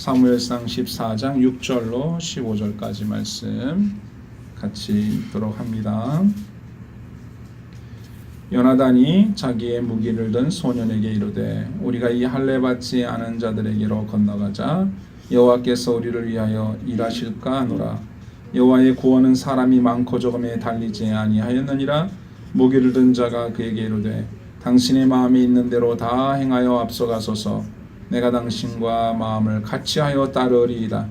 사무엘상 14장 6절로 15절까지 말씀 같이 읽도록 합니다. 요나단이 자기의 무기를 든 소년에게 이르되 우리가 이 할례 받지 않은 자들에게로 건너가자. 여호와께서 우리를 위하여 일하실까 하노라. 여호와의 구원은 사람이 많고 적음에 달리지 아니하였느니라. 무기를 든 자가 그에게 이르되 당신의 마음이 있는 대로 다 행하여 앞서가소서. 내가 당신과 마음을 같이하여 따르리이다.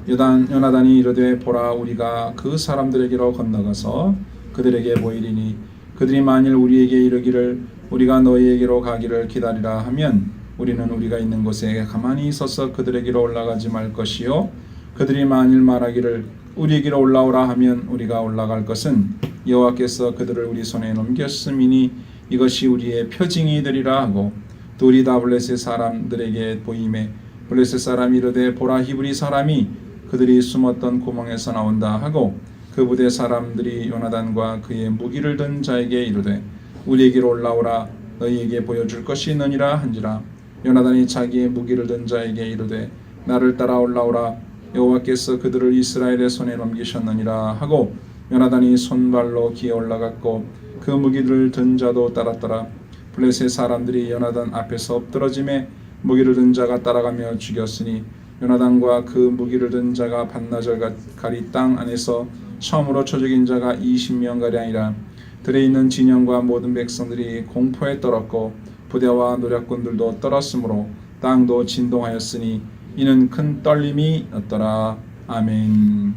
요나단이 이르되 보라, 우리가 그 사람들에게로 건너가서 그들에게 보이리니 그들이 만일 우리에게 이르기를 우리가 너희에게로 가기를 기다리라 하면 우리는 우리가 있는 곳에 가만히 있어서 그들에게로 올라가지 말 것이요, 그들이 만일 말하기를 우리에게로 올라오라 하면 우리가 올라갈 것은 여호와께서 그들을 우리 손에 넘겼음이니 이것이 우리의 표징이 되리라 하고, 또 우리 다 블레셋 사람들에게 보임에 블레셋 사람이 이르되 보라, 히브리 사람이 그들이 숨었던 구멍에서 나온다 하고, 그 부대 사람들이 요나단과 그의 무기를 든 자에게 이르되 우리에게로 올라오라, 너희에게 보여줄 것이 있느니라 한지라. 요나단이 자기의 무기를 든 자에게 이르되 나를 따라 올라오라, 여호와께서 그들을 이스라엘의 손에 넘기셨느니라 하고, 요나단이 손발로 기어 올라갔고 그 무기를 든 자도 따랐더라. 블레셋 사람들이 요나단 앞에서 엎드러짐에 무기를 든 자가 따라가며 죽였으니 요나단과 그 무기를 든 자가 반나절가리 땅 안에서 처음으로 쳐 죽인 자가 20명가량이라. 들에 있는 진영과 모든 백성들이 공포에 떨었고 부대와 노략군들도 떨었으므로 땅도 진동하였으니 이는 큰 떨림이었더라. 아멘.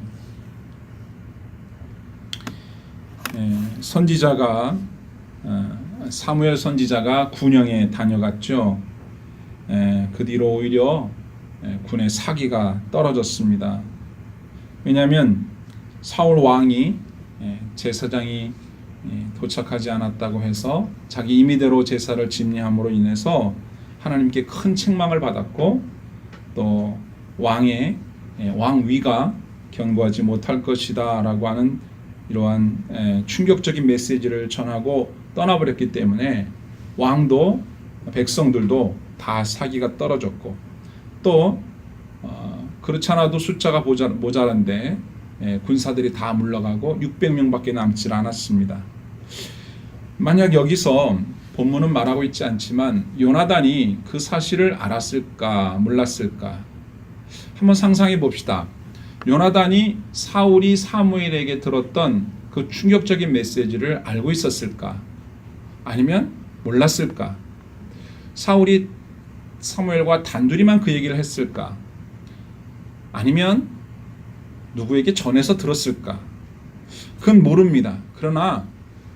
선지자가 사무엘 선지자가 군영에 다녀갔죠. 그 뒤로 오히려 군의 사기가 떨어졌습니다. 왜냐하면 사울 왕이 제사장이 도착하지 않았다고 해서 자기 임의대로 제사를 집례함으로 인해서 하나님께 큰 책망을 받았고, 또 왕의 왕위가 견고하지 못할 것이다 라고 하는 이러한 충격적인 메시지를 전하고 떠나버렸기 때문에 왕도 백성들도 다 사기가 떨어졌고, 또 그렇지 않아도 숫자가 모자란데 군사들이 다 물러가고 600명밖에 남지 않았습니다. 만약 여기서 본문은 말하고 있지 않지만 요나단이 그 사실을 알았을까 몰랐을까 한번 상상해 봅시다. 요나단이 사울이 사무엘에게 들었던 그 충격적인 메시지를 알고 있었을까? 아니면 몰랐을까? 사울이 사무엘과 단둘이만 그 얘기를 했을까? 아니면 누구에게 전해서 들었을까? 그건 모릅니다. 그러나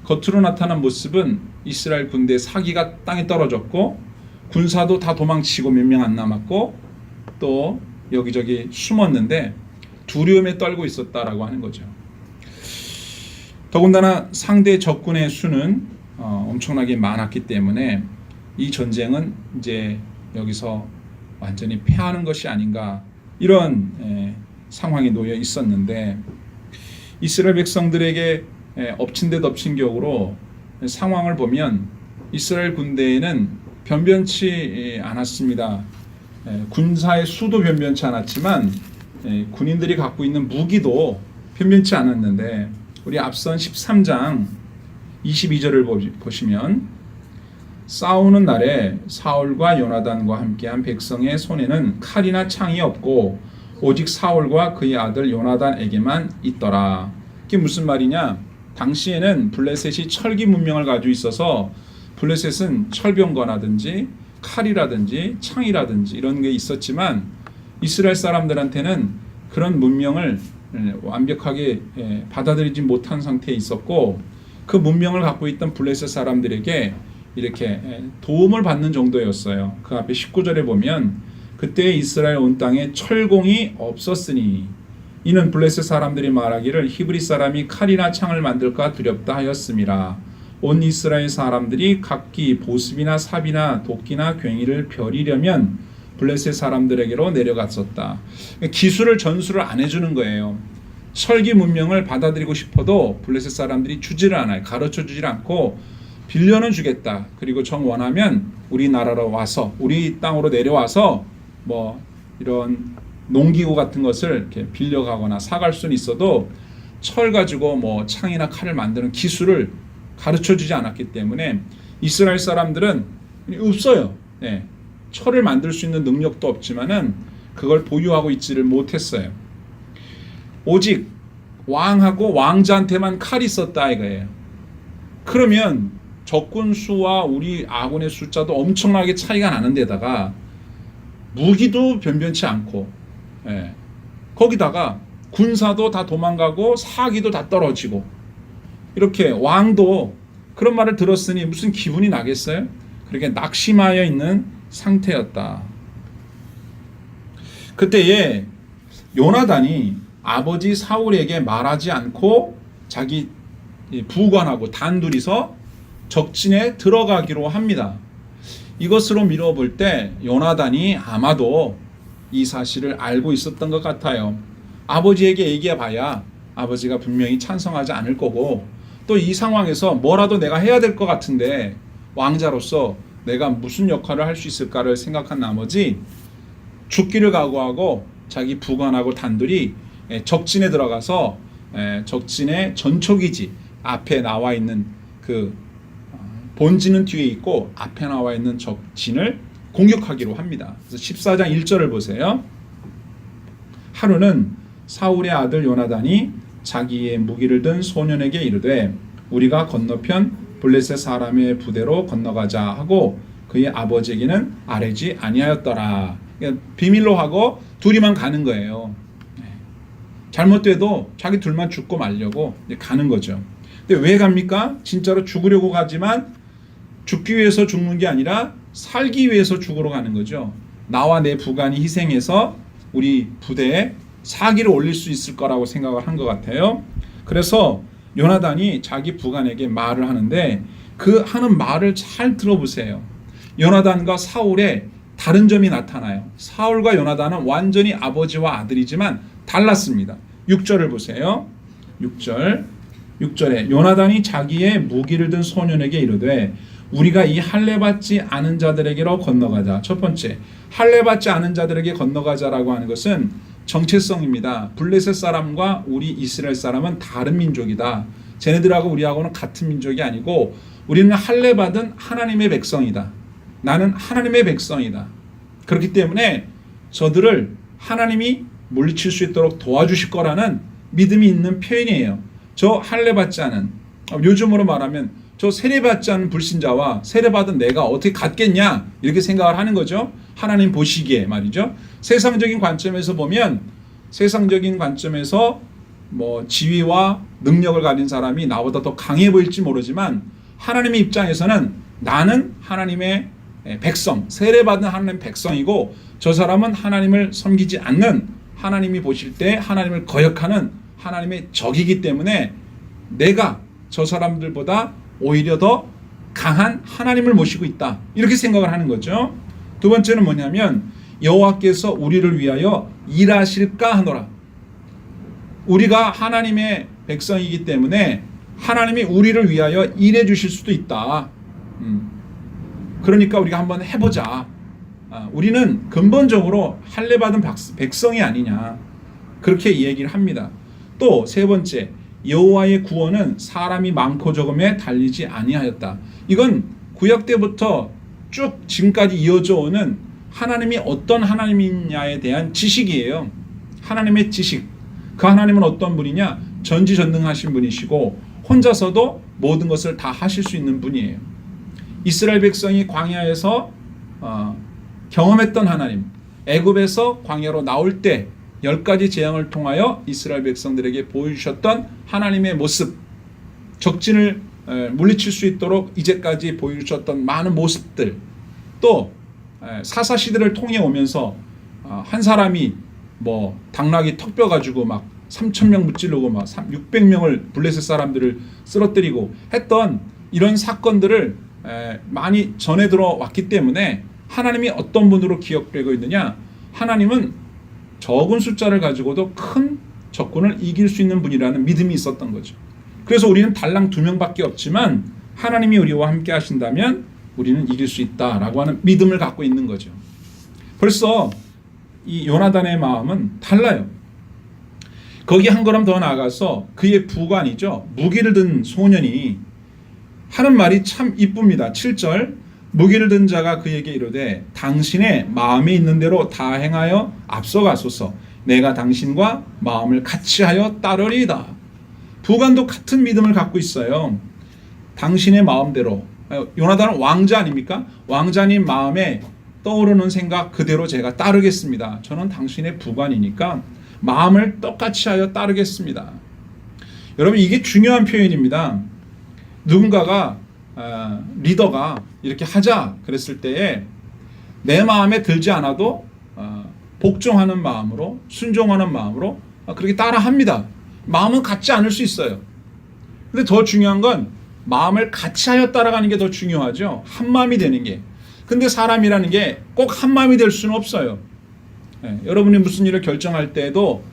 겉으로 나타난 모습은 이스라엘 군대의 사기가 땅에 떨어졌고 군사도 다 도망치고 몇 명 안 남았고 또 여기저기 숨었는데 두려움에 떨고 있었다라고 하는 거죠. 더군다나 상대 적군의 수는 엄청나게 많았기 때문에 이 전쟁은 이제 여기서 완전히 패하는 것이 아닌가, 이런 상황에 놓여 있었는데 이스라엘 백성들에게 엎친 데 덮친 격으로 상황을 보면 이스라엘 군대에는 변변치 않았습니다. 군사의 수도 변변치 않았지만 군인들이 갖고 있는 무기도 변변치 않았는데, 우리 앞선 13장 22절을 보시면 싸우는 날에 사울과 요나단과 함께한 백성의 손에는 칼이나 창이 없고 오직 사울과 그의 아들 요나단에게만 있더라. 이게 무슨 말이냐? 당시에는 블레셋이 철기 문명을 가지고 있어서 블레셋은 철병거라든지 칼이라든지 창이라든지 이런 게 있었지만 이스라엘 사람들한테는 그런 문명을 완벽하게 받아들이지 못한 상태에 있었고, 그 문명을 갖고 있던 블레셋 사람들에게 이렇게 도움을 받는 정도였어요. 그 앞에 19절에 보면 그때 이스라엘 온 땅에 철공이 없었으니 이는 블레셋 사람들이 말하기를 히브리 사람이 칼이나 창을 만들까 두렵다 하였음이라. 온 이스라엘 사람들이 각기 보습이나 삽이나 도끼나 괭이를 벼리려면 블레셋 사람들에게로 내려갔었다. 기술을 전수를 안 해주는 거예요. 철기 문명을 받아들이고 싶어도 블레셋 사람들이 주지를 않아요. 가르쳐 주질 않고 빌려는 주겠다. 그리고 정 원하면 우리 나라로 와서 우리 땅으로 내려와서 뭐 이런 농기구 같은 것을 이렇게 빌려가거나 사갈 수는 있어도 철 가지고 뭐 창이나 칼을 만드는 기술을 가르쳐 주지 않았기 때문에 이스라엘 사람들은 없어요. 네. 철을 만들 수 있는 능력도 없지만은 그걸 보유하고 있지를 못했어요. 오직 왕하고 왕자한테만 칼이 있었다 이거예요. 그러면 적군 수와 우리 아군의 숫자도 엄청나게 차이가 나는 데다가 무기도 변변치 않고, 예. 거기다가 군사도 다 도망가고 사기도 다 떨어지고, 이렇게 왕도 그런 말을 들었으니 무슨 기분이 나겠어요? 그렇게 낙심하여 있는 상태였다. 그때에 요나단이 아버지 사울에게 말하지 않고 자기 부관하고 단둘이서 적진에 들어가기로 합니다. 이것으로 미뤄볼 때 요나단이 아마도 이 사실을 알고 있었던 것 같아요. 아버지에게 얘기해봐야 아버지가 분명히 찬성하지 않을 거고, 또 이 상황에서 뭐라도 내가 해야 될 것 같은데 왕자로서 내가 무슨 역할을 할 수 있을까를 생각한 나머지 죽기를 각오하고 자기 부관하고 단둘이 적진에 들어가서 적진의 전초기지 앞에 나와 있는 그 본진은 뒤에 있고 앞에 나와 있는 적진을 공격하기로 합니다. 그래서 14장 1절을 보세요. 하루는 사울의 아들 요나단이 자기의 무기를 든 소년에게 이르되 우리가 건너편 블레셋 사람의 부대로 건너가자 하고 그의 아버지에게는 아뢰지 아니하였더라. 그러니까 비밀로 하고 둘이만 가는 거예요. 잘못돼도 자기 둘만 죽고 말려고 가는 거죠. 근데 왜 갑니까? 진짜로 죽으려고 가지만 죽기 위해서 죽는 게 아니라 살기 위해서 죽으러 가는 거죠. 나와 내 부관이 희생해서 우리 부대에 사기를 올릴 수 있을 거라고 생각을 한 것 같아요. 그래서 요나단이 자기 부관에게 말을 하는데 그 하는 말을 잘 들어보세요. 요나단과 사울의 다른 점이 나타나요. 사울과 요나단은 완전히 아버지와 아들이지만 달랐습니다. 6절을 보세요. 6절에 요나단이 자기의 무기를 든 소년에게 이르되 우리가 이 할례 받지 않은 자들에게로 건너가자. 첫 번째, 할례 받지 않은 자들에게 건너가자라고 하는 것은 정체성입니다. 블레셋 사람과 우리 이스라엘 사람은 다른 민족이다. 쟤네들하고 우리하고는 같은 민족이 아니고 우리는 할례 받은 하나님의 백성이다. 나는 하나님의 백성이다. 그렇기 때문에 저들을 하나님이 물리칠 수 있도록 도와주실 거라는 믿음이 있는 표현이에요. 저 할례 받지 않은, 요즘으로 말하면 저 세례받지 않은 불신자와 세례받은 내가 어떻게 같겠냐 이렇게 생각을 하는 거죠. 하나님 보시기에 말이죠. 세상적인 관점에서 보면, 세상적인 관점에서 뭐 지위와 능력을 가진 사람이 나보다 더 강해 보일지 모르지만 하나님의 입장에서는 나는 하나님의 백성, 세례받은 하나님의 백성이고 저 사람은 하나님을 섬기지 않는, 하나님이 보실 때 하나님을 거역하는 하나님의 적이기 때문에 내가 저 사람들보다 오히려 더 강한 하나님을 모시고 있다. 이렇게 생각을 하는 거죠. 두 번째는 뭐냐면 여호와께서 우리를 위하여 일하실까 하노라. 우리가 하나님의 백성이기 때문에 하나님이 우리를 위하여 일해 주실 수도 있다. 그러니까 우리가 한번 해보자. 우리는 근본적으로 할례 받은 백성이 아니냐. 그렇게 얘기를 합니다. 또 세 번째, 여호와의 구원은 사람이 많고 적음에 달리지 아니하였다. 이건 구약 때부터 쭉 지금까지 이어져 오는 하나님이 어떤 하나님이냐에 대한 지식이에요. 하나님의 지식. 그 하나님은 어떤 분이냐? 전지전능하신 분이시고 혼자서도 모든 것을 다 하실 수 있는 분이에요. 이스라엘 백성이 광야에서 경험했던 하나님, 애굽에서 광야로 나올 때 10가지 재앙을 통하여 이스라엘 백성들에게 보여주셨던 하나님의 모습, 적진을 물리칠 수 있도록 이제까지 보여주셨던 많은 모습들, 또 사사시대를 통해 오면서 한 사람이 뭐 당나귀 턱뼈 가지고 막 3,000명 무찌르고 막 600명을 블레셋 사람들을 쓰러뜨리고 했던 이런 사건들을 많이 전해 들어왔기 때문에 하나님이 어떤 분으로 기억되고 있느냐? 하나님은 적은 숫자를 가지고도 큰 적군을 이길 수 있는 분이라는 믿음이 있었던 거죠. 그래서 우리는 달랑 2명밖에 없지만 하나님이 우리와 함께 하신다면 우리는 이길 수 있다라고 하는 믿음을 갖고 있는 거죠. 벌써 이 요나단의 마음은 달라요. 거기 한 걸음 더 나아가서 그의 부관이죠. 무기를 든 소년이 하는 말이 참 이쁩니다. 7절 무기를 든 자가 그에게 이르되 당신의 마음에 있는 대로 다 행하여 앞서가소서. 내가 당신과 마음을 같이 하여 따르리이다. 부관도 같은 믿음을 갖고 있어요. 당신의 마음대로. 요나단은 왕자 아닙니까? 왕자님 마음에 떠오르는 생각 그대로 제가 따르겠습니다. 저는 당신의 부관이니까 마음을 똑같이 하여 따르겠습니다. 여러분 이게 중요한 표현입니다. 누군가가 리더가 이렇게 하자 그랬을 때에 내 마음에 들지 않아도 복종하는 마음으로 순종하는 마음으로 그렇게 따라합니다. 마음은 같지 않을 수 있어요. 근데 더 중요한 건 마음을 같이 하여 따라가는 게 더 중요하죠. 한 마음이 되는 게. 근데 사람이라는 게 꼭 한 마음이 될 수는 없어요. 여러분이 무슨 일을 결정할 때에도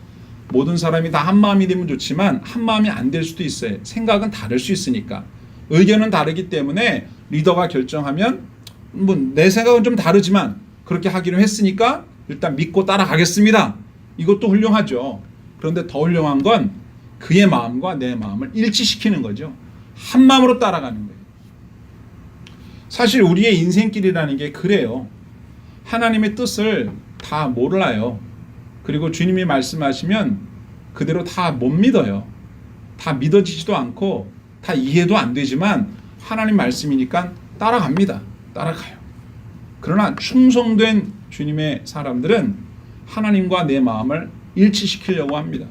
모든 사람이 다 한 마음이 되면 좋지만 한 마음이 안 될 수도 있어요. 생각은 다를 수 있으니까. 의견은 다르기 때문에 리더가 결정하면 뭐 내 생각은 좀 다르지만 그렇게 하기로 했으니까 일단 믿고 따라가겠습니다. 이것도 훌륭하죠. 그런데 더 훌륭한 건 그의 마음과 내 마음을 일치시키는 거죠. 한 마음으로 따라가는 거예요. 사실 우리의 인생길이라는 게 그래요. 하나님의 뜻을 다 몰라요. 그리고 주님이 말씀하시면 그대로 다 못 믿어요. 다 믿어지지도 않고 다 이해도 안 되지만 하나님 말씀이니까 따라갑니다. 따라가요. 그러나 충성된 주님의 사람들은 하나님과 내 마음을 일치시키려고 합니다.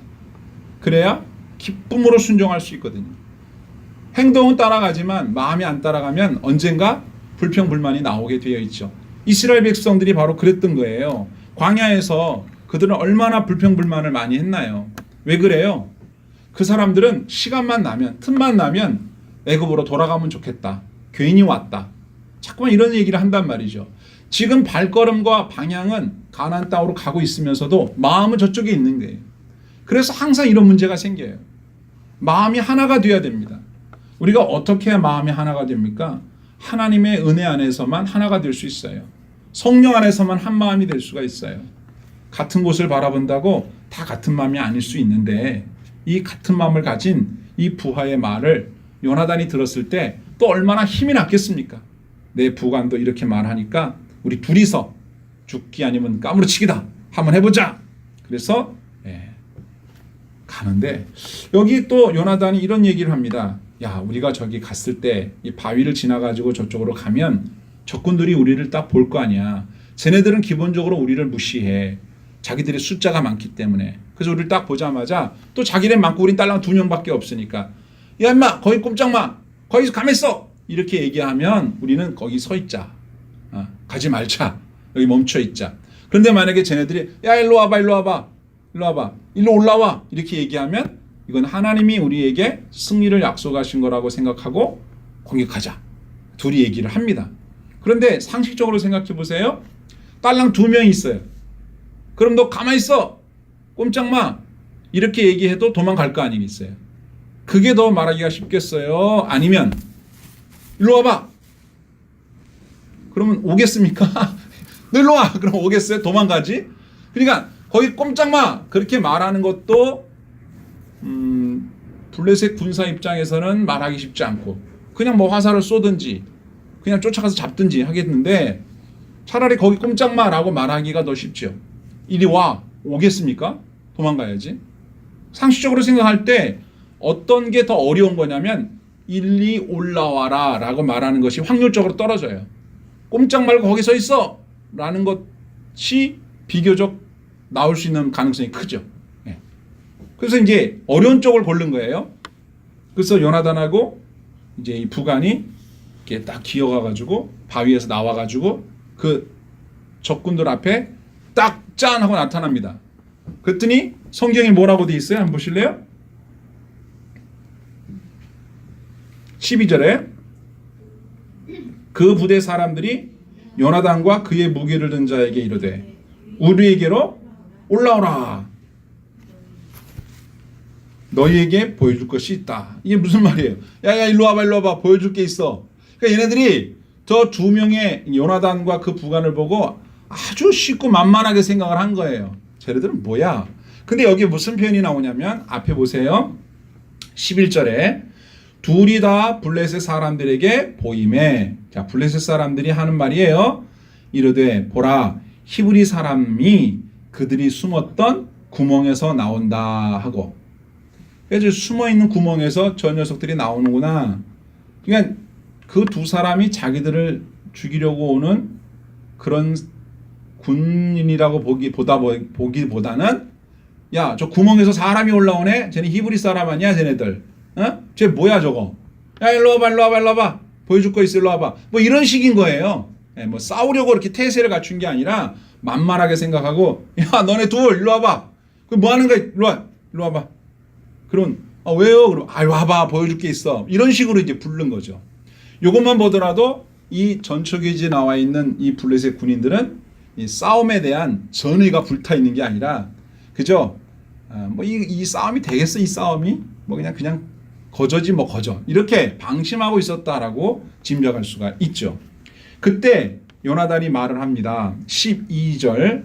그래야 기쁨으로 순종할 수 있거든요. 행동은 따라가지만 마음이 안 따라가면 언젠가 불평불만이 나오게 되어 있죠. 이스라엘 백성들이 바로 그랬던 거예요. 광야에서 그들은 얼마나 불평불만을 많이 했나요? 왜 그래요? 그 사람들은 시간만 나면 틈만 나면 애굽으로 돌아가면 좋겠다. 괜히 왔다. 자꾸만 이런 얘기를 한단 말이죠. 지금 발걸음과 방향은 가나안 땅으로 가고 있으면서도 마음은 저쪽에 있는 거예요. 그래서 항상 이런 문제가 생겨요. 마음이 하나가 되어야 됩니다. 우리가 어떻게 해야 마음이 하나가 됩니까? 하나님의 은혜 안에서만 하나가 될 수 있어요. 성령 안에서만 한 마음이 될 수가 있어요. 같은 곳을 바라본다고 다 같은 마음이 아닐 수 있는데 이 같은 마음을 가진 이 부하의 말을 요나단이 들었을 때 또 얼마나 힘이 났겠습니까? 내 부관도 이렇게 말하니까 우리 둘이서 죽기 아니면 까무러치기다 한번 해보자. 그래서 가는데 여기 또 요나단이 이런 얘기를 합니다. 야, 우리가 저기 갔을 때 이 바위를 지나가지고 저쪽으로 가면 적군들이 우리를 딱 볼 거 아니야. 쟤네들은 기본적으로 우리를 무시해. 자기들의 숫자가 많기 때문에. 그래서 우리를 딱 보자마자 또 자기네 많고 우린 딸랑 2명밖에 없으니까 야 임마 거기 꼼짝 마. 거기서 가만히 있어. 이렇게 얘기하면 우리는 거기 서 있자. 가지 말자. 여기 멈춰 있자. 그런데 만약에 쟤네들이 야 일로 와봐 일로 와봐 일로 와봐 일로 올라와 이렇게 얘기하면 이건 하나님이 우리에게 승리를 약속하신 거라고 생각하고 공격하자. 둘이 얘기를 합니다. 그런데 상식적으로 생각해 보세요. 딸랑 2명이 있어요. 그럼 너 가만히 있어. 꼼짝 마. 이렇게 얘기해도 도망갈 거 아니겠어요. 그게 더 말하기가 쉽겠어요. 아니면 일로 와봐. 그러면 오겠습니까? 너 일로 와. 그럼 오겠어요? 도망가지? 그러니까 거기 꼼짝 마. 그렇게 말하는 것도 블레셋 군사 입장에서는 말하기 쉽지 않고 그냥 뭐 화살을 쏘든지 그냥 쫓아가서 잡든지 하겠는데 차라리 거기 꼼짝 마라고 말하기가 더 쉽죠. 이리 와. 오겠습니까? 도망가야지. 상식적으로 생각할 때 어떤 게 더 어려운 거냐면 일리 올라와라 라고 말하는 것이 확률적으로 떨어져요. 꼼짝 말고 거기 서 있어 라는 것이 비교적 나올 수 있는 가능성이 크죠. 그래서 이제 어려운 쪽을 고른 거예요. 그래서 요나단하고 이제 이 부관이 이렇게 딱 기어가가지고 바위에서 나와가지고 그 적군들 앞에 딱 짠 하고 나타납니다. 그랬더니 성경에 뭐라고 돼 있어요? 한번 보실래요? 12절에 그 부대 사람들이 요나단과 그의 무기를 든 자에게 이르되 우리에게로 올라오라. 너희에게 보여줄 것이 있다. 이게 무슨 말이에요? 야야 일로 와봐 일로 와봐 보여줄 게 있어. 그러니까 얘네들이 저 2명의 요나단과 그 부관을 보고 아주 쉽고 만만하게 생각을 한 거예요. 쟤네들은 뭐야? 근데 여기 무슨 표현이 나오냐면 앞에 보세요. 11절에 둘이 다 블레셋 사람들에게 보임에, 자, 블레셋 사람들이 하는 말이에요. 이르되 보라 히브리 사람이 그들이 숨었던 구멍에서 나온다 하고, 그래서 숨어있는 구멍에서 저 녀석들이 나오는구나. 그러니까 그 두 사람이 자기들을 죽이려고 오는 그런 군인이라고 보기보다는 야, 저 구멍에서 사람이 올라오네? 쟤네 히브리 사람 아니야 쟤네들? 어? 쟤 뭐야 저거? 야, 일로 와봐. 보여줄 거 있어, 일로 와봐. 뭐 이런 식인 거예요. 뭐 싸우려고 이렇게 태세를 갖춘 게 아니라 만만하게 생각하고, 야, 너네 둘 일로 와봐. 그 뭐 하는 거야? 일로 와봐. 그런, 왜요? 그럼, 와봐, 보여줄 게 있어. 이런 식으로 이제 부른 거죠. 요것만 보더라도 이 전초기지에 나와 있는 이 블레셋 군인들은 이 싸움에 대한 전의가 불타 있는 게 아니라, 그죠? 뭐 이 싸움이 되겠어? 이 싸움이? 뭐 그냥 거저지 뭐 거저. 이렇게 방심하고 있었다라고 짐작할 수가 있죠. 그때 요나단이 말을 합니다. 12절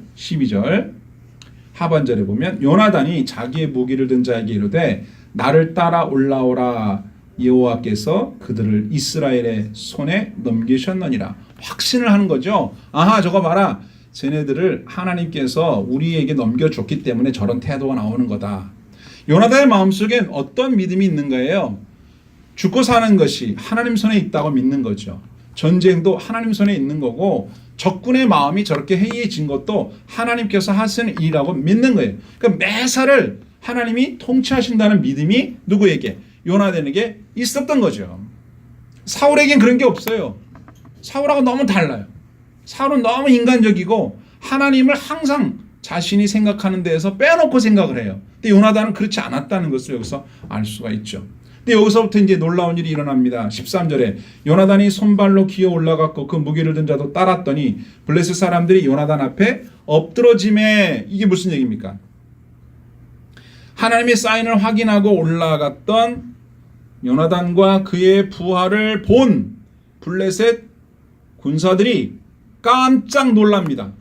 하반절에 보면 요나단이 자기의 무기를 든 자에게 이르되 나를 따라 올라오라 여호와께서 그들을 이스라엘의 손에 넘기셨느니라. 확신을 하는 거죠. 아하, 저거 봐라. 쟤네들을 하나님께서 우리에게 넘겨줬기 때문에 저런 태도가 나오는 거다. 요나단의 마음속엔 어떤 믿음이 있는 거예요? 죽고 사는 것이 하나님 손에 있다고 믿는 거죠. 전쟁도 하나님 손에 있는 거고 적군의 마음이 저렇게 해이해진 것도 하나님께서 하시는 일이라고 믿는 거예요. 그러니까 매사를 하나님이 통치하신다는 믿음이 누구에게? 요나단에게 있었던 거죠. 사울에겐 그런 게 없어요. 사울하고 너무 달라요. 사울은 너무 인간적이고 하나님을 항상 자신이 생각하는 데에서 빼놓고 생각을 해요. 근데 요나단은 그렇지 않았다는 것을 여기서 알 수가 있죠. 근데 여기서부터 이제 놀라운 일이 일어납니다. 13절에 요나단이 손발로 기어 올라갔고 그 무기를 든 자도 따랐더니 블레셋 사람들이 요나단 앞에 엎드러짐에, 이게 무슨 얘기입니까? 하나님의 사인을 확인하고 올라갔던 요나단과 그의 부하를 본 블레셋 군사들이 깜짝 놀랍니다.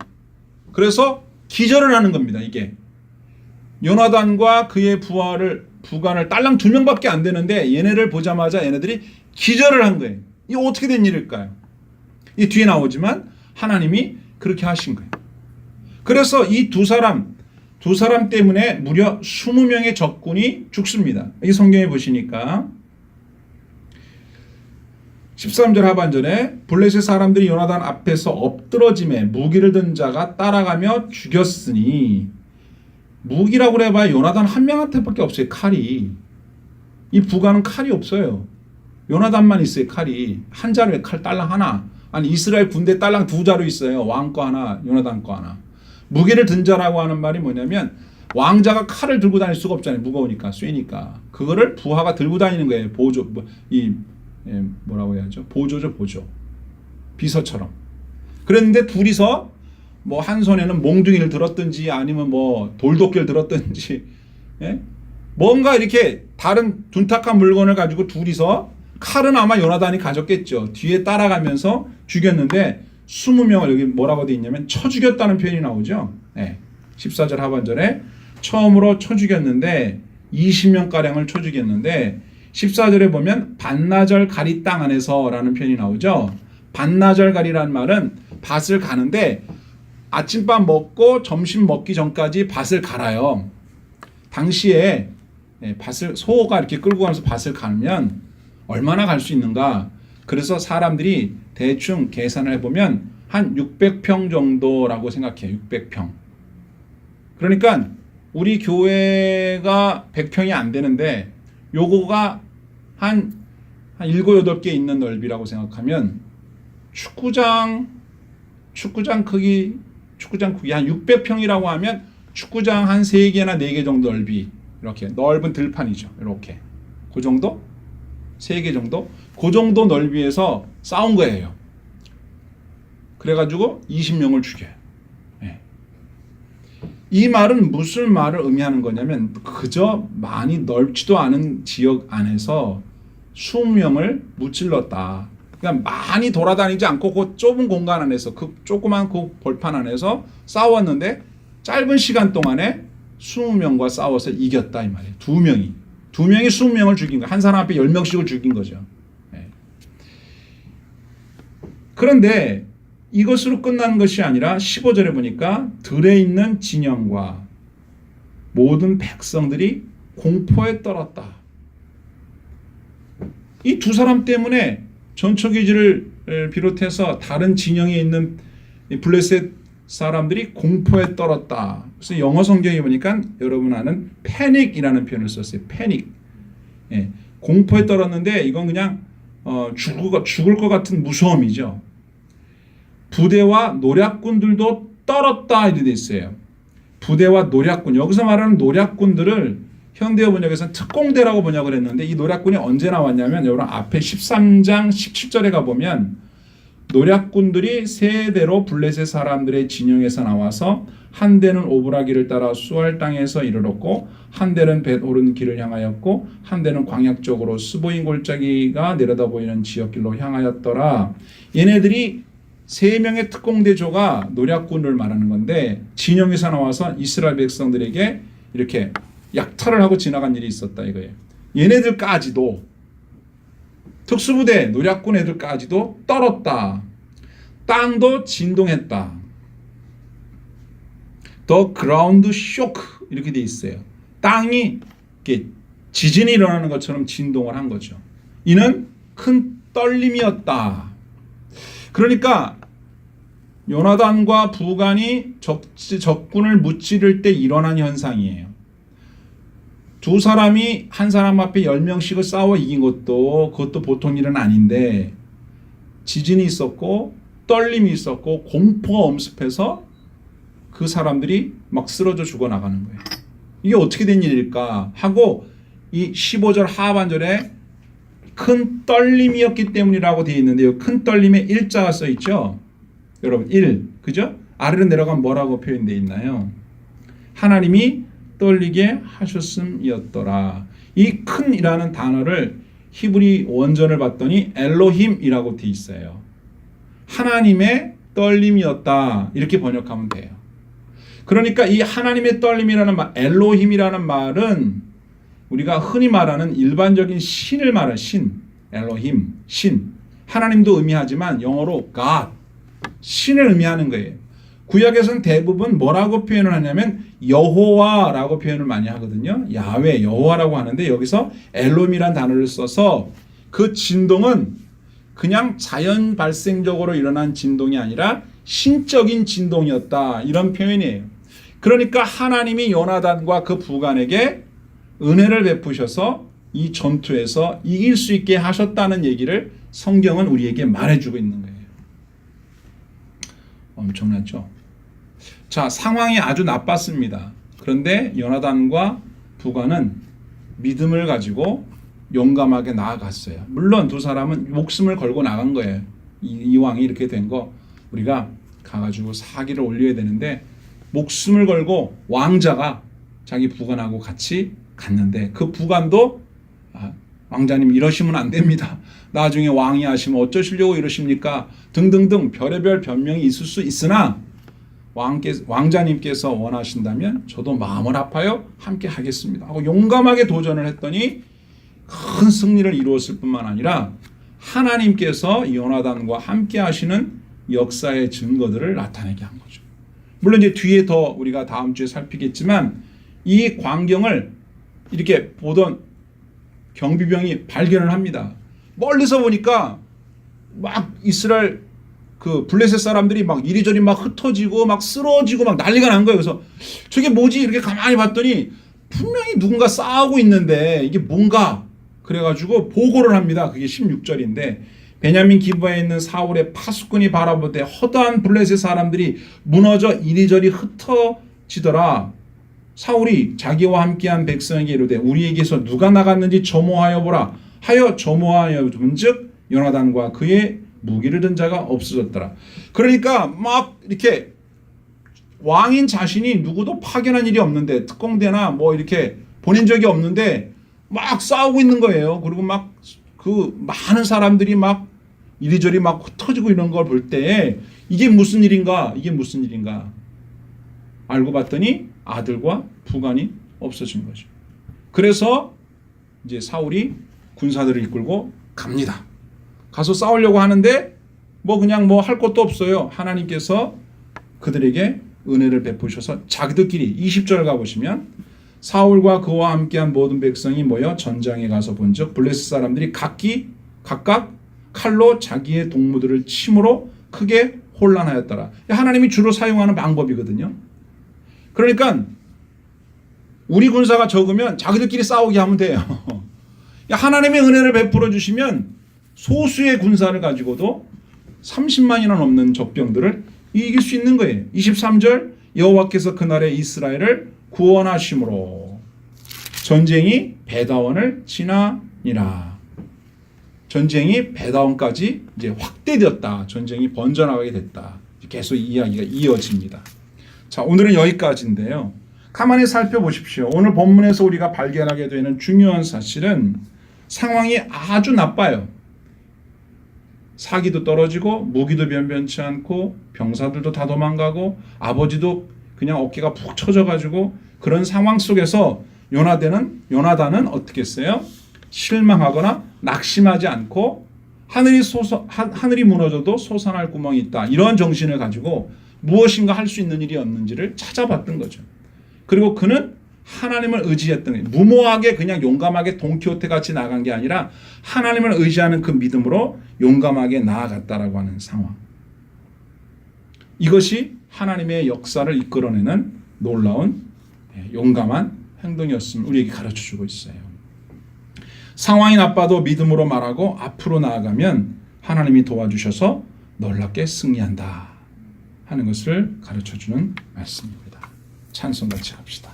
그래서 기절을 하는 겁니다. 이게 요나단과 그의 부관을 딸랑 2명밖에 안 되는데 얘네를 보자마자 얘네들이 기절을 한 거예요. 이게 어떻게 된 일일까요? 이 뒤에 나오지만 하나님이 그렇게 하신 거예요. 그래서 이 두 사람 때문에 무려 20명의 적군이 죽습니다. 이 성경에 보시니까 13절 하반절에 블레셋 사람들이 요나단 앞에서 엎드러짐에 무기를 든 자가 따라가며 죽였으니, 무기라고 해봐야 요나단 한 명한테밖에 없어요. 칼이. 이 부가는 칼이 없어요. 요나단만 있어요. 칼이. 한 자루에 칼 딸랑 하나. 아니 이스라엘 군대 딸랑 2자루 있어요. 왕 거 하나, 요나단 거 하나. 무기를 든 자라고 하는 말이 뭐냐면 왕자가 칼을 들고 다닐 수가 없잖아요. 무거우니까, 쇠니까. 그거를 부하가 들고 다니는 거예요. 보조, 뭐라고 해야죠? 보조죠, 보조. 비서처럼. 그랬는데 둘이서 뭐 한 손에는 몽둥이를 들었든지 아니면 뭐 돌도끼를 들었든지, 예? 뭔가 이렇게 다른 둔탁한 물건을 가지고 둘이서, 칼은 아마 요나단이 가졌겠죠. 뒤에 따라가면서 죽였는데 20명을, 여기 뭐라고 되어 있냐면 쳐 죽였다는 표현이 나오죠. 네. 14절 하반절에 처음으로 쳐 죽였는데 20명가량을 쳐 죽였는데 14절에 보면 반나절 가리 땅 안에서 라는 표현이 나오죠. 반나절 가리라는 말은 밭을 가는데 아침밥 먹고 점심 먹기 전까지 밭을 갈아요. 당시에 밭을, 소가 이렇게 끌고 가면서 밭을 갈면 얼마나 갈 수 있는가. 그래서 사람들이 대충 계산을 해보면 한 600평 정도라고 생각해요. 600평. 그러니까 우리 교회가 100평이 안 되는데 요거가 한 7, 8개 있는 넓이라고 생각하면 축구장 크기 한 600평이라고 하면 축구장 한 3개나 4개 정도 넓이, 이렇게 넓은 들판이죠. 이렇게 그 정도? 3개 정도? 그 정도 넓이에서 싸운 거예요. 그래가지고 20명을 죽여요. 네. 이 말은 무슨 말을 의미하는 거냐면 그저 많이 넓지도 않은 지역 안에서 20명을 무찔렀다. 그러니까 많이 돌아다니지 않고 그 좁은 공간 안에서 그 조그만 그 벌판 안에서 싸웠는데 짧은 시간 동안에 20명과 싸워서 이겼다 이 말이에요. 두 명이 20명을 죽인 거예요. 한 사람 앞에 10명씩을 죽인 거죠. 네. 그런데 이것으로 끝나는 것이 아니라 15절에 보니까 들에 있는 진영과 모든 백성들이 공포에 떨었다. 이 두 사람 때문에 전초기지를 비롯해서 다른 진영에 있는 블레셋 사람들이 공포에 떨었다. 그래서 영어 성경에 보니까 여러분 아는 패닉이라는 표현을 썼어요. 패닉. 예, 공포에 떨었는데 이건 그냥 죽을 것 같은 무서움이죠. 부대와 노략군들도 떨었다 이렇게 돼 있어요. 부대와 노략군. 여기서 말하는 노략군들을 현대어 번역에서는 특공대라고 번역을 했는데 이 노략군이 언제 나왔냐면 여러분 앞에 13장 17절에 가보면 노략군들이 세 대로 블레셋 사람들의 진영에서 나와서 한 대는 오브라기를 따라 수알 땅에서 이르렀고 한 대는 벳호른 길을 향하였고 한 대는 광야 쪽으로 스보인 골짜기가 내려다 보이는 지역길로 향하였더라. 얘네들이 세 명의 특공대조가 노략군을 말하는 건데 진영에서 나와서 이스라엘 백성들에게 이렇게 약탈을 하고 지나간 일이 있었다 이거예요. 얘네들까지도 특수부대 노략군 애들까지도 떨었다. 땅도 진동했다. The ground shook 이렇게 돼 있어요. 땅이 이렇게 지진이 일어나는 것처럼 진동을 한 거죠. 이는 큰 떨림이었다. 그러니까 요나단과 부간이 적군을 무찌를 때 일어난 현상이에요. 두 사람이 한 사람 앞에 10명씩을 싸워 이긴 그것도 보통 일은 아닌데 지진이 있었고 떨림이 있었고 공포가 엄습해서 그 사람들이 막 쓰러져 죽어나가는 거예요. 이게 어떻게 된 일일까 하고 이 15절 하반절에 큰 떨림이었기 때문이라고 되어 있는데 큰 떨림에 일자가 써 있죠. 여러분 1 그죠? 아래로 내려가면 뭐라고 표현되어 있나요? 하나님이 떨리게 하셨음이었더라. 이 큰이라는 단어를 히브리 원전을 봤더니 엘로힘이라고 되어 있어요. 하나님의 떨림이었다 이렇게 번역하면 돼요. 그러니까 이 하나님의 떨림이라는 말, 엘로힘이라는 말은 우리가 흔히 말하는 일반적인 신을 말하는 신, 엘로힘, 신. 하나님도 의미하지만 영어로 God, 신을 의미하는 거예요. 구약에서는 대부분 뭐라고 표현을 하냐면 여호와라고 표현을 많이 하거든요. 야훼, 여호와라고 하는데 여기서 엘로힘이라는 단어를 써서 그 진동은 그냥 자연 발생적으로 일어난 진동이 아니라 신적인 진동이었다. 이런 표현이에요. 그러니까 하나님이 요나단과 그 부간에게 은혜를 베푸셔서 이 전투에서 이길 수 있게 하셨다는 얘기를 성경은 우리에게 말해주고 있는 거예요. 엄청났죠? 자, 상황이 아주 나빴습니다. 그런데 요나단과 부간은 믿음을 가지고 용감하게 나아갔어요. 물론 두 사람은 목숨을 걸고 나간 거예요. 이왕이 이렇게 된 거 우리가 가가지고 사기를 올려야 되는데 목숨을 걸고 왕자가 자기 부관하고 같이 갔는데 그 부관도 왕자님 이러시면 안 됩니다. 나중에 왕이 하시면 어쩌시려고 이러십니까? 등등등 별의별 변명이 있을 수 있으나 왕자님께서 원하신다면 저도 마음을 아파요. 함께 하겠습니다. 하고 용감하게 도전을 했더니 큰 승리를 이루었을 뿐만 아니라 하나님께서 요나단과 함께 하시는 역사의 증거들을 나타내게 한 거죠. 물론 이제 뒤에 더 우리가 다음 주에 살피겠지만 이 광경을 이렇게 보던 경비병이 발견을 합니다. 멀리서 보니까 막 이스라엘 그 블레셋 사람들이 막 이리저리 막 흩어지고 막 쓰러지고 막 난리가 난 거예요. 그래서 저게 뭐지? 이렇게 가만히 봤더니 분명히 누군가 싸우고 있는데 이게 뭔가 그래가지고 보고를 합니다. 그게 16절인데 베냐민 기브아에 있는 사울의 파수꾼이 바라보되 허다한 블레셋 사람들이 무너져 이리저리 흩어지더라. 사울이 자기와 함께한 백성에게 이르되 우리에게서 누가 나갔는지 점호하여 보라 하여 점호하여 본즉 요나단과 그의 무기를 든 자가 없어졌더라. 그러니까 막 이렇게 왕인 자신이 누구도 파견한 일이 없는데 특공대나 뭐 이렇게 보낸 적이 없는데 막 싸우고 있는 거예요. 그리고 막 그 많은 사람들이 막 이리저리 막 흩어지고 이런 걸 볼 때 이게 무슨 일인가? 이게 무슨 일인가? 알고 봤더니 아들과 부관이 없어진 거죠. 그래서 이제 사울이 군사들을 이끌고 갑니다. 가서 싸우려고 하는데 뭐 그냥 뭐 할 것도 없어요. 하나님께서 그들에게 은혜를 베푸셔서 자기들끼리 20절 가보시면 사울과 그와 함께한 모든 백성이 모여 전장에 가서 본즉 블레셋 사람들이 각각 칼로 자기의 동무들을 침으로 크게 혼란하였더라. 하나님이 주로 사용하는 방법이거든요. 그러니까 우리 군사가 적으면 자기들끼리 싸우게 하면 돼요. 하나님의 은혜를 베풀어 주시면 소수의 군사를 가지고도 30만이나 넘는 적병들을 이길 수 있는 거예요. 23절 여호와께서 그날에 이스라엘을 구원하심으로 전쟁이 베다원을 지나니라. 전쟁이 베다원까지 이제 확대되었다. 전쟁이 번져나가게 됐다. 계속 이야기가 이어집니다. 자, 오늘은 여기까지인데요. 가만히 살펴보십시오. 오늘 본문에서 우리가 발견하게 되는 중요한 사실은 상황이 아주 나빠요. 사기도 떨어지고 무기도 변변치 않고 병사들도 다 도망가고 아버지도 그냥 어깨가 푹 처져가지고 그런 상황 속에서 요나단은 어떻게 했어요? 실망하거나 낙심하지 않고 하늘이 무너져도 솟아날 구멍이 있다. 이런 정신을 가지고 무엇인가 할 수 있는 일이 없는지를 찾아봤던 거죠. 그리고 그는 하나님을 의지했던 거예요. 무모하게 그냥 용감하게 돈키호테 같이 나간 게 아니라 하나님을 의지하는 그 믿음으로 용감하게 나아갔다라고 하는 상황. 이것이 하나님의 역사를 이끌어내는 놀라운 용감한 행동이었음을 우리에게 가르쳐주고 있어요. 상황이 나빠도 믿음으로 말하고 앞으로 나아가면 하나님이 도와주셔서 놀랍게 승리한다 하는 것을 가르쳐주는 말씀입니다. 찬송 같이 합시다.